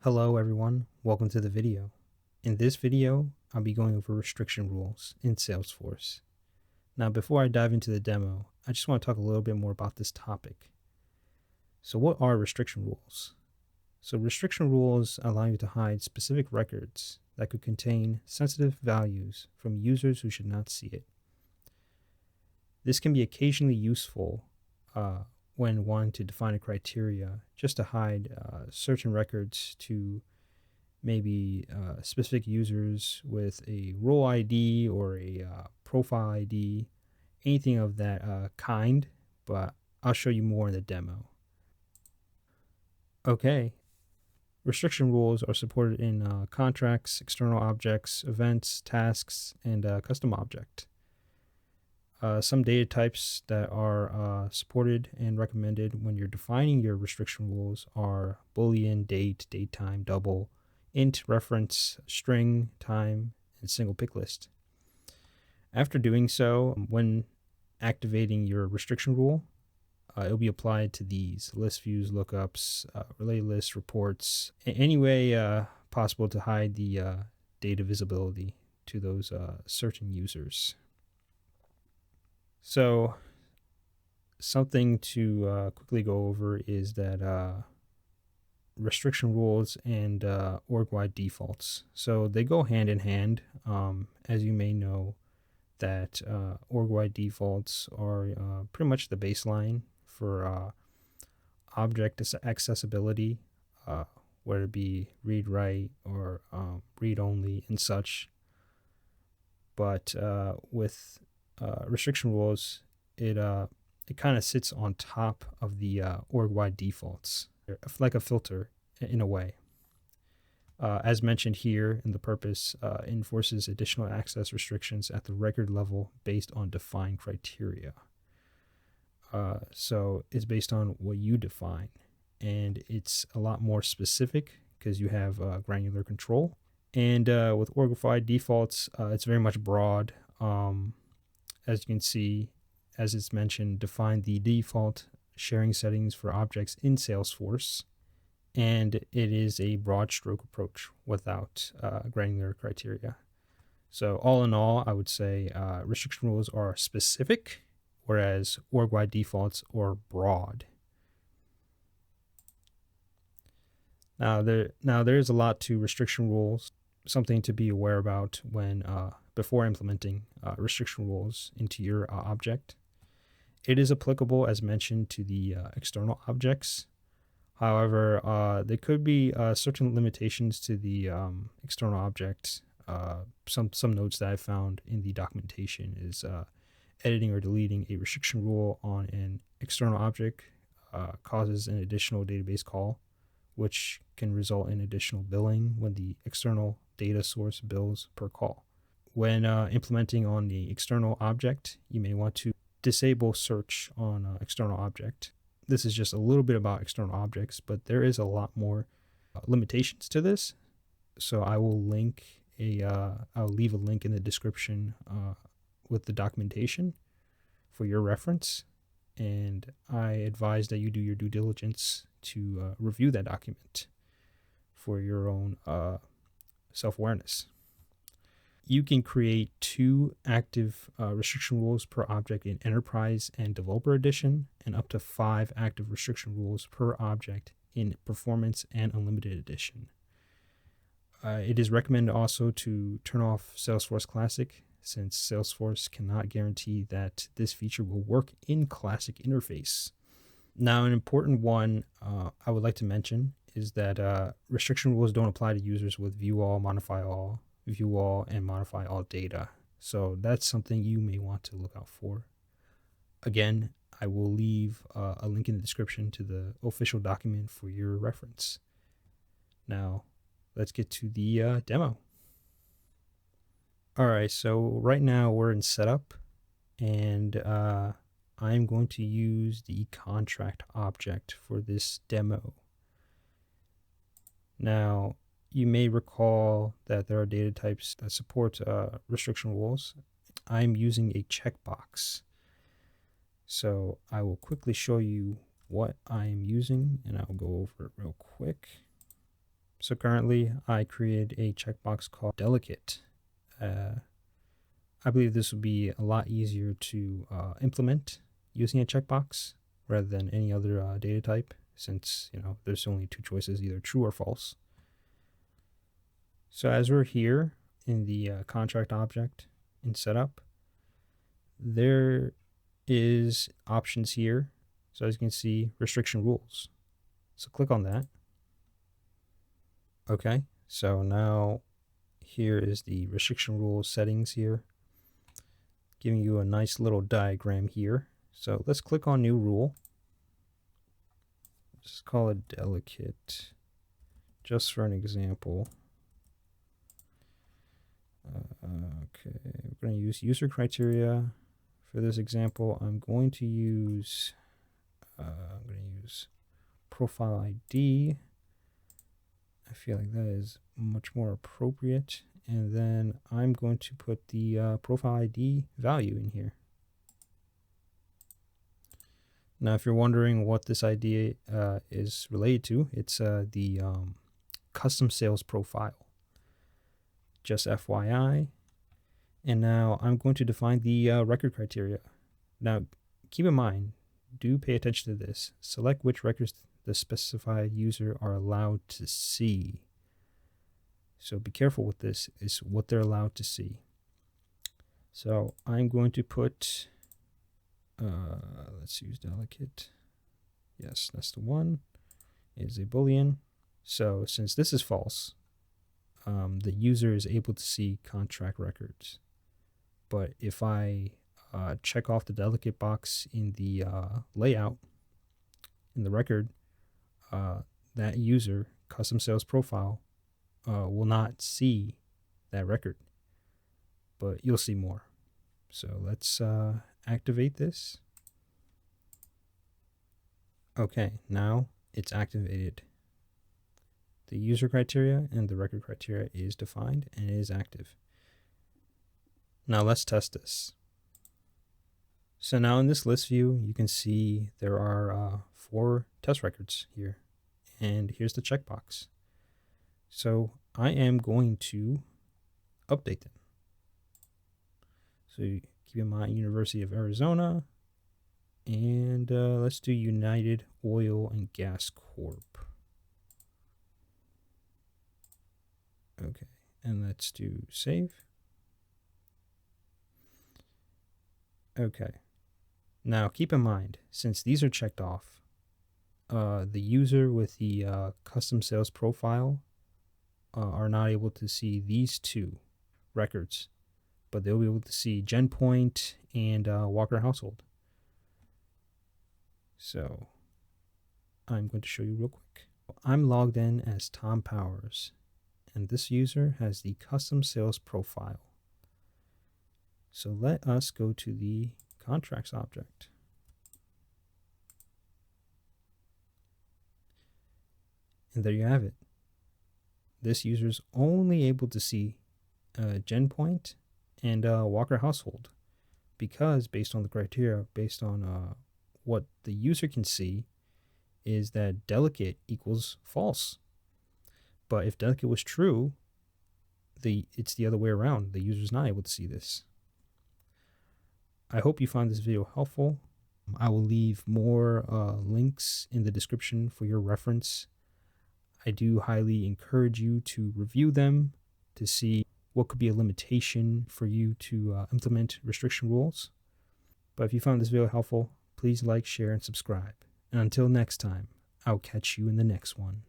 Hello everyone, welcome to the video. In this video, I'll be going over restriction rules in Salesforce. Now before I dive into the demo, I just want to talk a little bit more about this topic. So what are restriction rules? So restriction rules allow you to hide specific records that could contain sensitive values from users who should not see it. This can be occasionally useful when wanting to define a criteria just to hide certain records to maybe specific users with a role ID or a profile ID, anything of that kind, but I'll show you more in the demo. Okay, restriction rules are supported in contracts, external objects, events, tasks, and custom object. Some data types that are supported and recommended when you're defining your restriction rules are Boolean, date, datetime, double, int, reference, string, time, and single pick list. After doing so, when activating your restriction rule, it'll be applied to these list views, lookups, relay lists, reports, any way possible to hide the data visibility to those certain users. So something to quickly go over is that restriction rules and org-wide defaults. So they go hand in hand. As you may know, that org-wide defaults are pretty much the baseline for object accessibility, whether it be read-write or read-only and such. But with restriction rules, it kind of sits on top of the org-wide defaults, like a filter in a way. As mentioned here in the purpose, enforces additional access restrictions at the record level based on defined criteria. So it's based on what you define, and it's a lot more specific because you have granular control. And with org-wide defaults, it's very much broad. As you can see, as it's mentioned, define the default sharing settings for objects in Salesforce. And it is a broad stroke approach without granular criteria. So all in all, I would say restriction rules are specific, whereas org-wide defaults are broad. Now there's a lot to restriction rules, something to be aware about when before implementing restriction rules into your object. It is applicable, as mentioned, to the external objects. However, there could be certain limitations to the external object. Some notes that I found in the documentation is editing or deleting a restriction rule on an external object causes an additional database call, which can result in additional billing when the external data source bills per call. When implementing on the external object, you may want to disable search on external object. This is just a little bit about external objects, but there is a lot more limitations to this. So I will I'll leave a link in the description with the documentation for your reference. And I advise that you do your due diligence to review that document for your own self-awareness. You can create 2 active restriction rules per object in Enterprise and Developer Edition, and up to 5 active restriction rules per object in Performance and Unlimited Edition. It is recommended also to turn off Salesforce Classic, since Salesforce cannot guarantee that this feature will work in Classic interface. Now, an important one I would like to mention is that restriction rules don't apply to users with view all, modify all, view all, and modify all data. So that's something you may want to look out for. Again, I will leave a link in the description to the official document for your reference. Now, let's get to the demo. All right, so right now we're in setup, and I'm going to use the contract object for this demo. Now, you may recall that there are data types that support restriction rules. I'm using a checkbox. So I will quickly show you what I'm using, and I'll go over it real quick. So currently I created a checkbox called delicate. I believe this would be a lot easier to implement using a checkbox rather than any other data type, since there's only two choices, either true or false. So as we're here in the contract object in setup, there is options here. So as you can see, restriction rules. So click on that. Okay, so now here is the restriction rules settings here, giving you a nice little diagram here. So let's click on new rule. Just call it delicate, just for an example. Okay, we're going to use user criteria. For this example, I'm going to use profile ID. I feel like that is much more appropriate. And then I'm going to put the profile ID value in here. Now, if you're wondering what this idea is related to, it's the custom sales profile. Just FYI. And now I'm going to define the record criteria. Now, keep in mind, do pay attention to this. Select which records the specified user are allowed to see. So be careful with this, is what they're allowed to see. So I'm going to put, let's use delicate. Yes, that's the one. It is a Boolean. So since this is false, the user is able to see contract records. But if I check off the delicate box in the layout, in the record, that user, custom sales profile, will not see that record, but you'll see more. So let's activate this. Okay, now it's activated. The user criteria and the record criteria is defined and it is active. Now let's test this. So now in this list view, you can see there are 4 test records here, and here's the checkbox. So I am going to update them. So keep in mind University of Arizona, and let's do United Oil and Gas Corp. Okay, and let's do save. Okay, now keep in mind, since these are checked off, the user with the custom sales profile are not able to see these 2 records, but they'll be able to see GenPoint and Walker Household. So I'm going to show you real quick. I'm logged in as Tom Powers, and this user has the custom sales profile. So let us go to the contracts object. And there you have it. This user is only able to see GenPoint and Walker Household, because based on the criteria, based on what the user can see, is that delicate equals false. But if delicate was true, it's the other way around. The user is not able to see this. I hope you found this video helpful. I will leave more links in the description for your reference. I do highly encourage you to review them to see what could be a limitation for you to implement restriction rules. But if you found this video helpful, please like, share, and subscribe. And until next time, I'll catch you in the next one.